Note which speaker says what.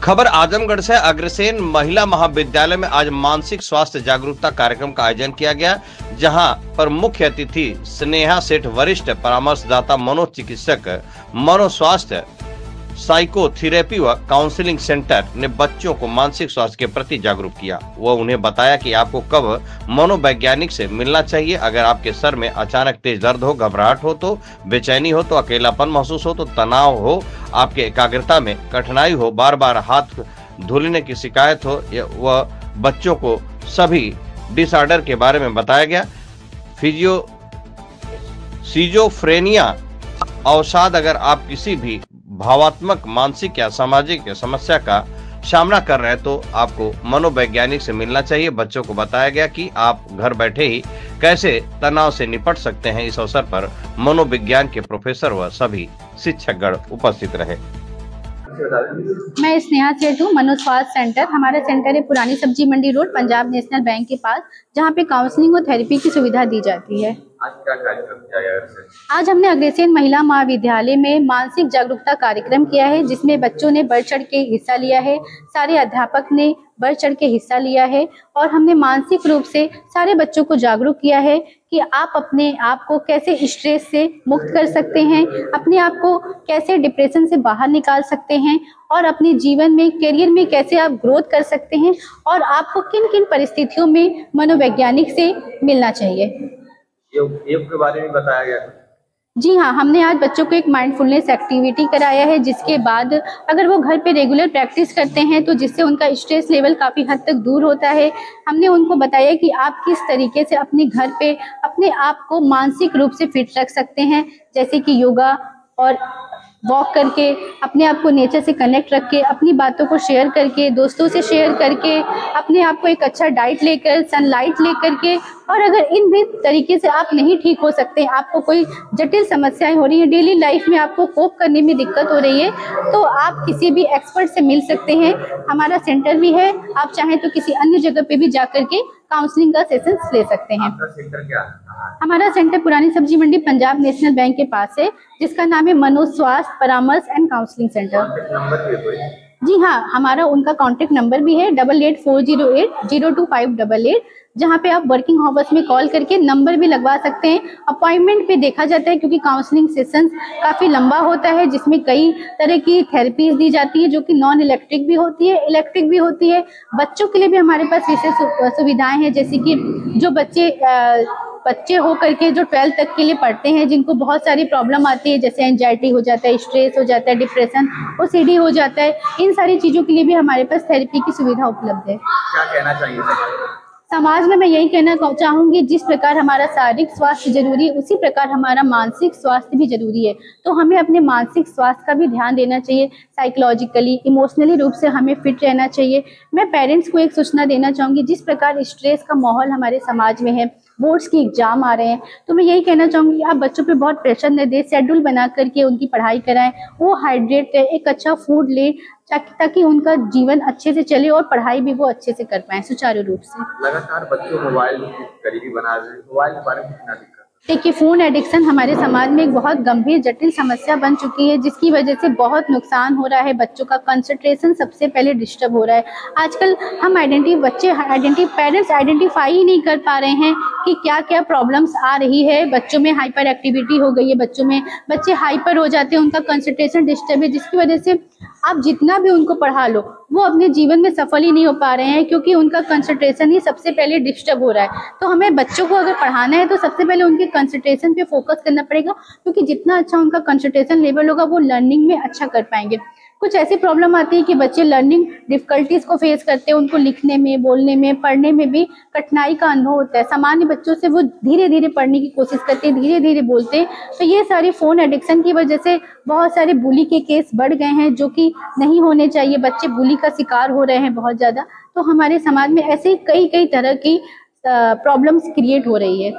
Speaker 1: खबर आजमगढ़ से। अग्रसेन महिला महाविद्यालय में आज मानसिक स्वास्थ्य जागरूकता कार्यक्रम का आयोजन किया गया, जहां पर मुख्य अतिथि स्नेहा सेठ, वरिष्ठ परामर्शदाता, मनोचिकित्सक, मनोस्वास्थ्य, साइकोथेरेपी व काउंसलिंग सेंटर ने बच्चों को मानसिक स्वास्थ्य के प्रति जागरूक किया। वह उन्हें बताया कि आपको कब मनोवैज्ञानिक से मिलना चाहिए। अगर आपके सर में अचानक तेज दर्द हो, घबराहट हो, तो बेचैनी हो, तो अकेलापन महसूस हो, तो तनाव हो, आपके एकाग्रता में कठिनाई हो, बार बार हाथ धुलने की शिकायत हो, वह बच्चों को सभी डिसऑर्डर के बारे में बताया गया। सिजोफ्रेनिया अवसाद, अगर आप किसी भी भावात्मक, मानसिक या सामाजिक समस्या का सामना कर रहे हैं तो आपको मनोवैज्ञानिक से मिलना चाहिए। बच्चों को बताया गया कि आप घर बैठे ही कैसे तनाव से निपट सकते हैं। इस अवसर पर मनोविज्ञान के प्रोफेसर व सभी शिक्षकगण उपस्थित रहे।
Speaker 2: मैं स्नेहा सेठ हूँ, मनोस्वास्थ्य सेंटर। हमारा सेंटर है पुरानी सब्जी मंडी रोड, पंजाब नेशनल बैंक के पास, जहाँ पे काउंसलिंग और थेरेपी की सुविधा दी जाती है।
Speaker 3: आज क्या कार्यक्रम किया गया?
Speaker 2: आज हमने अग्रसेन महिला महाविद्यालय में मानसिक जागरूकता कार्यक्रम किया है, जिसमें बच्चों ने बढ़ चढ़ के हिस्सा लिया है, सारे अध्यापक ने बढ़ चढ़ के हिस्सा लिया है और हमने मानसिक रूप से सारे बच्चों को जागरूक किया है कि आप अपने आप को कैसे स्ट्रेस से मुक्त कर सकते हैं, अपने आप को कैसे डिप्रेशन से बाहर निकाल सकते हैं और अपने जीवन में, करियर में कैसे आप ग्रोथ कर सकते हैं और आपको किन किन परिस्थितियों में मनोवैज्ञानिक से मिलना चाहिए।
Speaker 3: योग के बारे में बताया गया।
Speaker 2: जी हाँ, हमने आज बच्चों को एक माइंडफुलनेस एक्टिविटी कराया है, जिसके बाद अगर वो घर पे रेगुलर प्रैक्टिस करते हैं तो जिससे उनका स्ट्रेस लेवल काफ़ी हद तक दूर होता है। हमने उनको बताया कि आप किस तरीके से अपने घर पे अपने आप को मानसिक रूप से फिट रख सकते हैं, जैसे कि योगा और वॉक करके, अपने आप को नेचर से कनेक्ट रख के, अपनी बातों को शेयर करके, दोस्तों से शेयर करके, अपने आप को एक अच्छा डाइट लेकर, सनलाइट लेकर के। और अगर इन भी तरीके से आप नहीं ठीक हो सकते, आपको कोई जटिल समस्याएं हो रही है, डेली लाइफ में आपको कोप करने में दिक्कत हो रही है, तो आप किसी भी एक्सपर्ट से मिल सकते हैं। हमारा सेंटर भी है, आप चाहें तो किसी अन्य जगह पे भी जाकर के काउंसलिंग का सेशन ले सकते हैं।
Speaker 3: आपका सेंटर क्या है?
Speaker 2: हमारा सेंटर पुरानी सब्जी मंडी पंजाब नेशनल बैंक के पास है, जिसका नाम है मनोस्वास्थ्य परामर्श एंड काउंसलिंग सेंटर।
Speaker 3: नंबर भी है?
Speaker 2: जी हाँ, हमारा उनका कॉन्टेक्ट नंबर भी है 8840802588, जहाँ पे आप वर्किंग आवर्स में कॉल करके नंबर भी लगवा सकते हैं। अपॉइंटमेंट पे देखा जाता है, क्योंकि काउंसलिंग सेशन काफ़ी लंबा होता है, जिसमें कई तरह की थेरेपीज दी जाती है, जो कि नॉन इलेक्ट्रिक भी होती है, इलेक्ट्रिक भी होती है। बच्चों के लिए भी हमारे पास विशेष सुविधाएं हैं, जैसे कि जो बच्चे हो करके जो 12th तक के लिए पढ़ते हैं, जिनको बहुत सारी प्रॉब्लम आती है, जैसे एंजाइटी हो जाता है, स्ट्रेस हो जाता है, डिप्रेशन, ओसीडी हो जाता है, इन सारी चीज़ों के लिए भी हमारे पास थेरेपी की सुविधा उपलब्ध है।
Speaker 3: क्या कहना चाहिए
Speaker 2: समाज में? मैं यही कहना चाहूँगी, जिस प्रकार हमारा शारीरिक स्वास्थ्य जरूरी है, उसी प्रकार हमारा मानसिक स्वास्थ्य भी जरूरी है। तो हमें अपने मानसिक स्वास्थ्य का भी ध्यान देना चाहिए, साइकोलॉजिकली, इमोशनली रूप से हमें फिट रहना चाहिए। मैं पेरेंट्स को एक सूचना देना चाहूँगी, जिस प्रकार स्ट्रेस का माहौल हमारे समाज में है, बोर्ड्स की एग्जाम आ रहे हैं, तो मैं यही कहना चाहूँगी कि आप बच्चों पे बहुत प्रेशर न दें, शेड्यूल बना करके उनकी पढ़ाई कराएं, वो हाइड्रेट रहे, एक अच्छा फूड ले, ताकि उनका जीवन अच्छे से चले और पढ़ाई भी वो अच्छे से कर पाएं सुचारू रूप से।
Speaker 3: लगातार बच्चों मोबाइल करीबी बना रहे हैं, मोबाइल के बारे में कितना दिक्कत?
Speaker 2: देखिए, फ़ोन एडिक्शन हमारे समाज में एक बहुत गंभीर जटिल समस्या बन चुकी है, जिसकी वजह से बहुत नुकसान हो रहा है। बच्चों का कंसंट्रेशन सबसे पहले डिस्टर्ब हो रहा है। आजकल हम पेरेंट्स आइडेंटिफाई ही नहीं कर पा रहे हैं कि क्या क्या प्रॉब्लम्स आ रही है। बच्चों में हाइपर एक्टिविटी हो गई है, बच्चे हाइपर हो जाते हैं, उनका कंसंट्रेशन डिस्टर्ब है, जिसकी वजह से आप जितना भी उनको पढ़ा लो, वो अपने जीवन में सफल ही नहीं हो पा रहे हैं, क्योंकि उनका कंसंट्रेशन ही सबसे पहले डिस्टर्ब हो रहा है। तो हमें बच्चों को अगर पढ़ाना है तो सबसे पहले उनके कंसंट्रेशन पे फोकस करना पड़ेगा, क्योंकि जितना अच्छा उनका कंसंट्रेशन लेवल होगा, वो लर्निंग में अच्छा कर पाएंगे। कुछ ऐसी प्रॉब्लम आती है कि बच्चे लर्निंग डिफिकल्टीज को फेस करते हैं, उनको लिखने में, बोलने में, पढ़ने में भी कठिनाई का अनुभव होता है। सामान्य बच्चों से वो धीरे धीरे पढ़ने की कोशिश करते हैं, धीरे धीरे बोलते हैं। तो ये सारी फ़ोन एडिक्शन की वजह से बहुत सारे बुली के केस बढ़ गए हैं, जो कि नहीं होने चाहिए। बच्चे बुली का शिकार हो रहे हैं बहुत ज़्यादा। तो हमारे समाज में ऐसे कई तरह की प्रॉब्लम्स क्रिएट हो रही है।